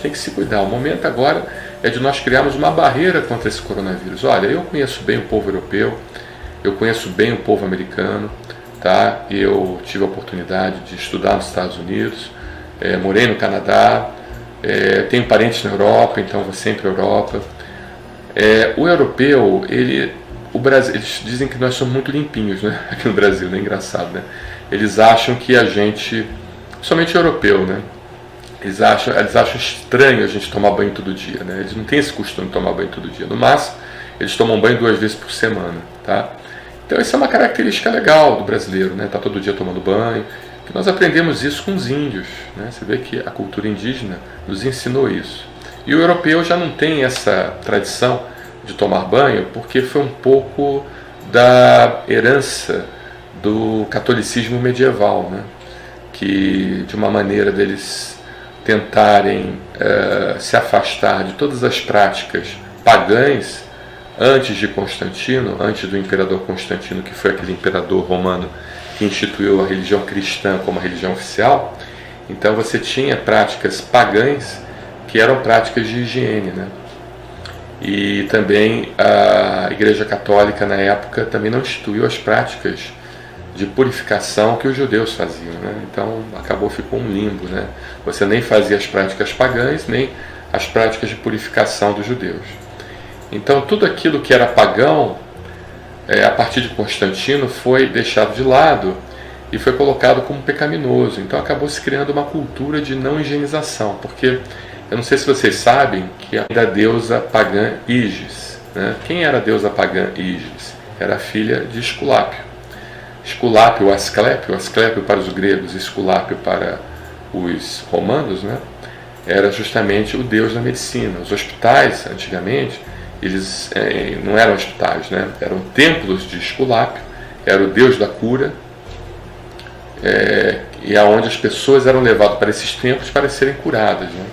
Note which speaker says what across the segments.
Speaker 1: tem que se cuidar. O momento agora é de nós criarmos uma barreira contra esse coronavírus. Olha, eu conheço bem o povo europeu, eu conheço bem o povo americano, tá? Eu tive a oportunidade de estudar nos Estados Unidos, morei no Canadá, tenho parentes na Europa, então vou sempre à Europa. O europeu, o Brasil, eles dizem que nós somos muito limpinhos, né? Aqui no Brasil, né? Engraçado, né? Eles acham que a gente, somente europeu, né? Eles acham estranho a gente tomar banho todo dia, né? Eles não têm esse costume de tomar banho todo dia. No máximo, eles tomam banho 2 vezes por semana, tá? Então, essa é uma característica legal do brasileiro, né? Tá todo dia tomando banho. Que nós aprendemos isso com os índios, né? Você vê que a cultura indígena nos ensinou isso. E o europeu já não tem essa tradição de tomar banho, porque foi um pouco da herança do catolicismo medieval, né? Que de uma maneira deles tentarem se afastar de todas as práticas pagãs antes de Constantino, antes do imperador Constantino, que foi aquele imperador romano que instituiu a religião cristã como a religião oficial. Então você tinha práticas pagãs que eram práticas de higiene, né? E também a Igreja Católica na época também não instituiu as práticas de purificação que os judeus faziam, né? Então ficou um limbo, né? Você nem fazia as práticas pagãs, nem as práticas de purificação dos judeus. Então tudo aquilo que era pagão, a partir de Constantino, foi deixado de lado e foi colocado como pecaminoso. Então acabou se criando uma cultura de não higienização, porque eu não sei se vocês sabem que a deusa pagã Ígis, né? Quem era a deusa pagã Ígis? Era a filha de Esculápio. Esculápio, Asclépio para os gregos, Esculápio para os romanos, né? Era justamente o deus da medicina. Os hospitais, antigamente, eles não eram hospitais, né? Eram templos de Esculápio, era o deus da cura, e aonde as pessoas eram levadas para esses templos para serem curadas, né?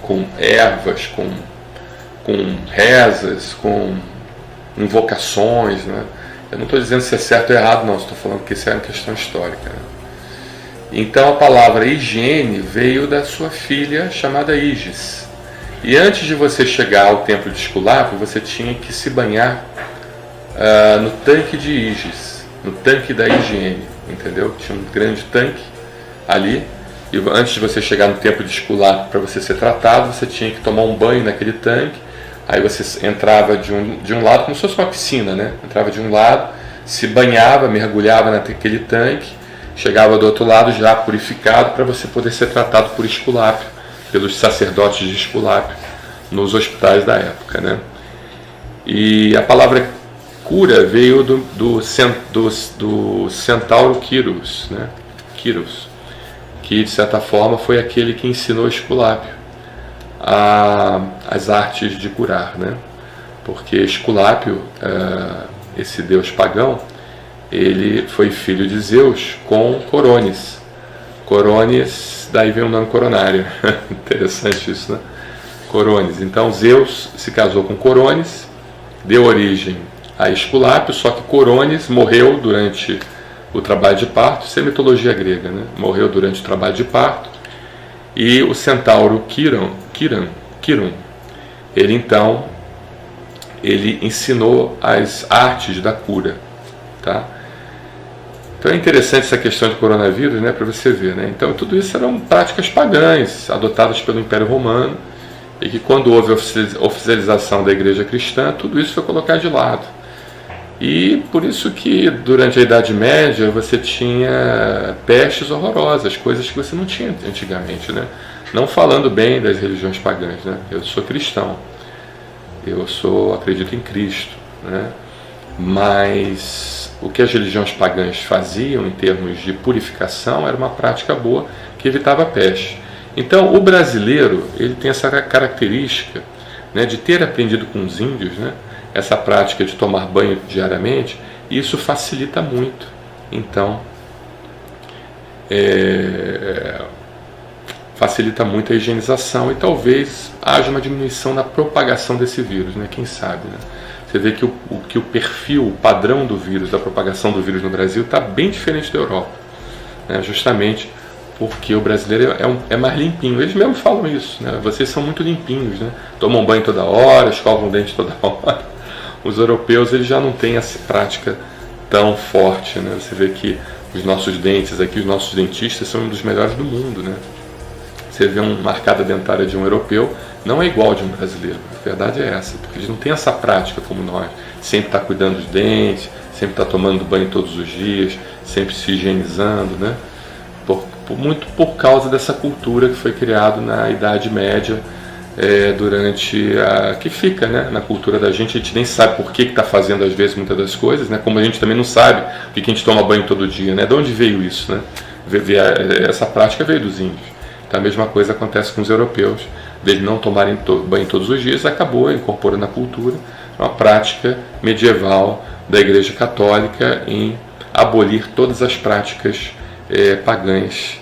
Speaker 1: Com ervas, com rezas, com invocações, né? Eu não estou dizendo se é certo ou errado, não, estou falando que isso é uma questão histórica, né? Então a palavra higiene veio da sua filha chamada Ígis. E antes de você chegar ao templo de Esculápio, você tinha que se banhar no tanque de Ígis, no tanque da higiene, entendeu? Tinha um grande tanque ali, e antes de você chegar no templo de Esculápio para você ser tratado, você tinha que tomar um banho naquele tanque. Aí você entrava de um lado, como se fosse uma piscina, né? Entrava de um lado, se banhava, mergulhava naquele tanque, chegava do outro lado já purificado para você poder ser tratado por Esculápio, pelos sacerdotes de Esculápio, nos hospitais da época, né? E a palavra cura veio do centauro Quiros, né? Quiros, que de certa forma foi aquele que ensinou Esculápio as artes de curar, né? Porque Esculápio, esse deus pagão, ele foi filho de Zeus com Coronis. Coronis, daí vem o nome coronário. Interessante isso, né? Coronis. Então Zeus se casou com Coronis, deu origem a Esculápio, só que Coronis morreu durante o trabalho de parto. Isso é mitologia grega, né? Morreu durante o trabalho de parto. E o centauro Quiron, ele ensinou as artes da cura, tá? Então é interessante essa questão de coronavírus, né, para você ver, né? Então tudo isso eram práticas pagãs adotadas pelo Império Romano, e que quando houve a oficialização da Igreja Cristã, tudo isso foi colocado de lado. E por isso que durante a Idade Média você tinha pestes horrorosas, coisas que você não tinha antigamente, né? Não falando bem das religiões pagãs, né? Eu sou cristão, acredito em Cristo, né? Mas o que as religiões pagãs faziam em termos de purificação era uma prática boa que evitava a peste. Então o brasileiro, ele tem essa característica, né, de ter aprendido com os índios, né, essa prática de tomar banho diariamente, e isso facilita muito. Então facilita muito a higienização, e talvez haja uma diminuição na propagação desse vírus, né? Quem sabe, né? Você vê que o perfil, o padrão do vírus, da propagação do vírus no Brasil está bem diferente da Europa, né? Justamente porque o brasileiro é mais limpinho. Eles mesmos falam isso, né? Vocês são muito limpinhos, né? Tomam banho toda hora, escovam o dente toda hora. Os europeus, eles já não têm essa prática tão forte, né? Você vê que os nossos dentes aqui, os nossos dentistas são um dos melhores do mundo, né? Você vê uma arcada dentária de um europeu, não é igual de um brasileiro. A verdade é essa, porque eles não têm essa prática como nós. Sempre está cuidando dos dentes, sempre está tomando banho todos os dias, sempre se higienizando, né? Muito por causa dessa cultura que foi criada na Idade Média, que fica, né, na cultura da gente. A gente nem sabe por que está fazendo às vezes muitas das coisas, né? Como a gente também não sabe por que a gente toma banho todo dia, né? De onde veio isso, né? Essa prática veio dos índios. Então a mesma coisa acontece com os europeus, deles não tomarem banho todos os dias, acabou incorporando na cultura uma prática medieval da Igreja Católica em abolir todas as práticas pagãs,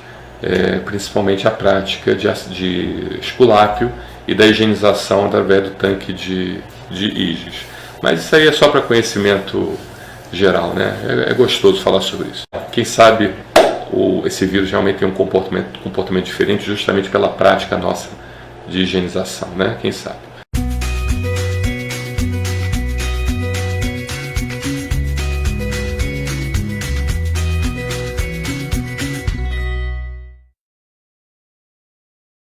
Speaker 1: principalmente a prática de esculápio e da higienização através do tanque de Ígios. Mas isso aí é só para conhecimento geral, né? É gostoso falar sobre isso. Quem sabe esse vírus realmente tem um comportamento diferente justamente pela prática nossa de higienização, né? Quem sabe?